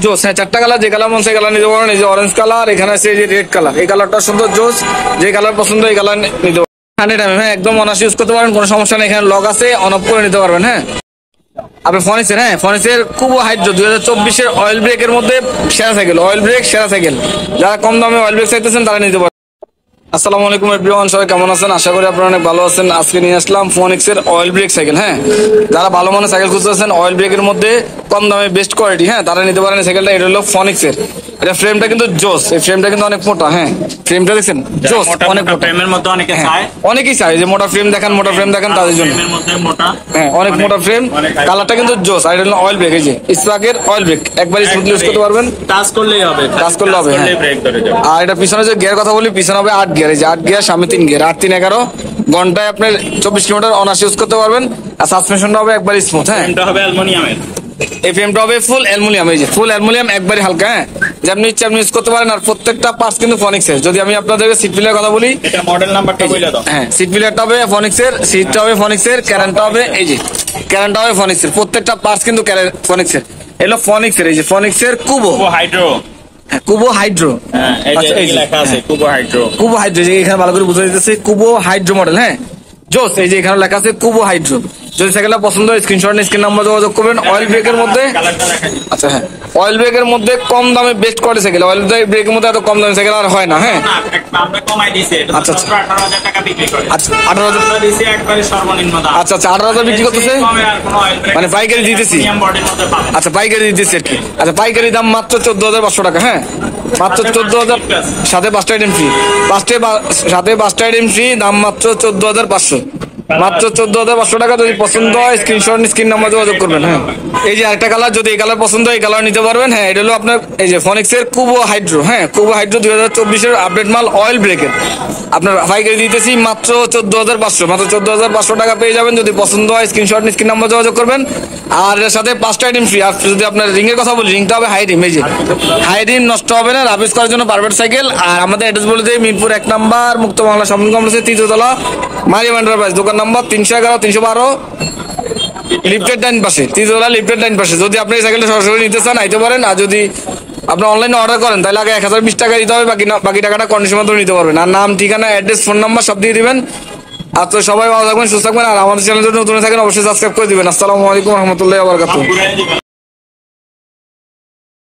জোস, হ্যাঁ চারটা কালার, যে কালার মন সেই কালার নিতে পারেন। এই যে অরেঞ্জ কালার, এখানে আছে এই যে রেড কালার, এই কালারটা সুন্দর জোস, যে কালার পছন্দ এই কালার নিতে পারেন। 100 হ্যাঁ একদম অনায়াসে ইউজ করতে পারেন, কোনো সমস্যা নেই। এখানে লক আছে, অন অফ করে নিতে পারবেন। হ্যাঁ আপনি ফনিক্সের, হ্যাঁ ফনিক্সের কুবো হাইড্রো 2024-এর অয়েল ব্রেকের মধ্যে সেরা সাইকেল, অয়েল ব্রেক সেরা সাইকেল। যারা কম দামে অয়েল ব্রেক চাইতেছেন তারা নিতে পারেন। আসসালামু আলাইকুম এভরিওয়ান, সবাই কেমন আছেন? আশা করি আপনারা অনেক ভালো আছেন। আজকে নিয়ে আসলাম ফনিক্সের অয়েল ব্রেক সাইকেল। হ্যাঁ যারা ভালো মানের সাইকেল খুঁজতেছেন অয়েল ব্রেকের মধ্যে কম দামে বেস্ট কোয়ালিটি, হ্যাঁ তারা নিতে পারেন এই সাইকেলটা। এটা হলো ফনিক্সের, এটা ফ্রেমটা কিন্তু জোস, এই ফ্রেমটা কিন্তু অনেক মোটা। হ্যাঁ ফ্রেমটা দেখছেন জোস, অনেক মোটা। ফ্রেমের মধ্যে অনেকে চায়, অনেকেই চায় যে মোটা ফ্রেম দেখান, মোটা ফ্রেম দেখান তাদের জন্য। হ্যাঁ অনেক মোটা ফ্রেম, কালারটা কিন্তু জোস। আর এটা হলো অয়েল ব্রেক, এই যে স্পার্কের অয়েল ব্রেক, একবার স্মুথলি ইউজ করতে পারবেন, টাচ করলেই হবে, টাচ করলে হবে। আর এটা পিছনে যে গিয়ার কথা বলি, পিছনে হবে 8 গিয়ার, এই যে 8 গিয়ার, সামনে 3 গিয়ার, 8 3 11 ঘন্টায় আপনার 24 কিলোমিটার অনায়াসে ইউজ করতে পারবেন। আর সাসপেনশনটা হবে একবার স্মুথ। হ্যাঁ এটা হবে অ্যালুমিনিয়ামের, এই ফ্রেমটা হবে ফুল অ্যালুমিনিয়াম, এই যে ফুল অ্যালুমিনিয়াম, একবারে হালকা। হ্যাঁ যেমনি ইচ্ছা আপনি ইউজ করতে পারেন। আর প্রত্যেকটা পার্টস কিন্তু ফনিক্সের। যদি আমি আপনাদেরকে সিট পিলার কথা বলি, এটা মডেল নাম্বারটা বলে দাও। হ্যাঁ সিট পিলারটা হবে ফনিক্সের, সিটটা হবে ফনিক্সের, ক্যারেনটা হবে এই যে ক্যারেনটা হবে ফনিক্সের, প্রত্যেকটা পার্টস কিন্তু ফনিক্সের। এলো ফনিক্সের, এই যে ফনিক্সের কুবো হাইড্রো, কুবো হাইড্রো, এই যে লেখা আছে কুবো হাইড্রো, কুবো হাইড্রো, যে এখানে ভালো করে বুঝে দিতেছে কুবো হাইড্রো মডেল। হ্যাঁ জোস, এই যে এখানে লেখা আছে কুবো হাইড্রো। যদি সাইকেলটা পছন্দ হয় স্ক্রিনশট নিয়ে স্ক্রিন নাম্বার যোগাযোগ করবেন। অয়েল ব্রেকের মধ্যে, আচ্ছা হ্যাঁ অয়েল ব্রেকের মধ্যে কম দামে বেস্ট কোয়ালিটি সাইকেল, অয়েল ব্রেকের মধ্যে এত কম দামে সাইকেল আর হয় না। হ্যাঁ আমরা কমাই দিয়েছি, এটা আচ্ছা আচ্ছা 18,000 টাকা বিক্রি করে। আচ্ছা 18,000 আমরা দিয়েছি একবারে সর্বনিম্ন দাম। আচ্ছা আচ্ছা 18,000 বিক্রি করতেছে, মানে পাইকারি দিতেছি। বডির মধ্যে পাবেন। আচ্ছা পাইকারি দিতেছি আর কি। আচ্ছা পাইকারি দাম মাত্র 14,500 টাকা। হ্যাঁ মাত্র 14,000, সাথে 5টা আইটেম ফ্রি, সাথে 5টা আইটেম ফ্রি, দাম মাত্র 14,500, মাত্র 14,500 টাকা। যদি পছন্দ হয় স্ক্রিনশট স্ক্রিন নাম্বার যোগাযোগ করবেন। হ্যাঁ এই যে আরেকটা কালার, যদি এই কালার পছন্দ হয় এই কালার নিতে পারবেন। হ্যাঁ এটা হলো আপনার এই যে ফনিক্সের কুবো হাইড্রো। হ্যাঁ কুবো হাইড্রো 2024-এর আপডেট মাল, অয়েল ব্রেকের। আপনার পাইকারি দিতেছি মাত্র 14,500, মাত্র 14,500 টাকা পেয়ে যাবেন। যদি পছন্দ হয় স্ক্রিনশট স্ক্রিন নাম্বার যোগাযোগ করবেন। আর এর সাথে 5টা আইটেম ফ্রি। আর যদি আপনার রিং এর কথা বলি, রিংটা হবে হাই রিম, এই যে হাই রিম, নষ্ট হবে না, রাবিশ করার জন্য পারফেক্ট সাইকেল। আর আমাদের অ্যাড্রেস বলে দিই, মিরপুর 1 নাম্বার, মুক্ত বাংলা শপিং কমপ্লেক্সের 3য় তলা, মারিয়াম এন্টারপ্রাইজ, দোকান নাম্বার 311 312, লিফটের ডাইন পাশে, 3য় তলা লিফটের ডাইন পাশে। যদি আপনি এই সাইকেলটা সরাসরি নিতে চান আইতে পারেন। আর যদি আপনি অনলাইনে অর্ডার করেন তাহলে আগে 1020 টাকা দিতে হবে, বাকি টাকাটা কন্ডিশন মতো নিতে পারবেন। আর নাম, ঠিকানা, অ্যাড্রেস, ফোন নাম্বার সব দিয়ে দিবেন। আর তো সবাই ভালো থাকবেন, সুস্থ থাকবেন। আর আমাদের চ্যানেল যদি নতুন থাকেন অবশ্যই সাবস্ক্রাইব করে দিবেন। আসসালামু আলাইকুম রহমতুল্লাহ বারাকাতুহু।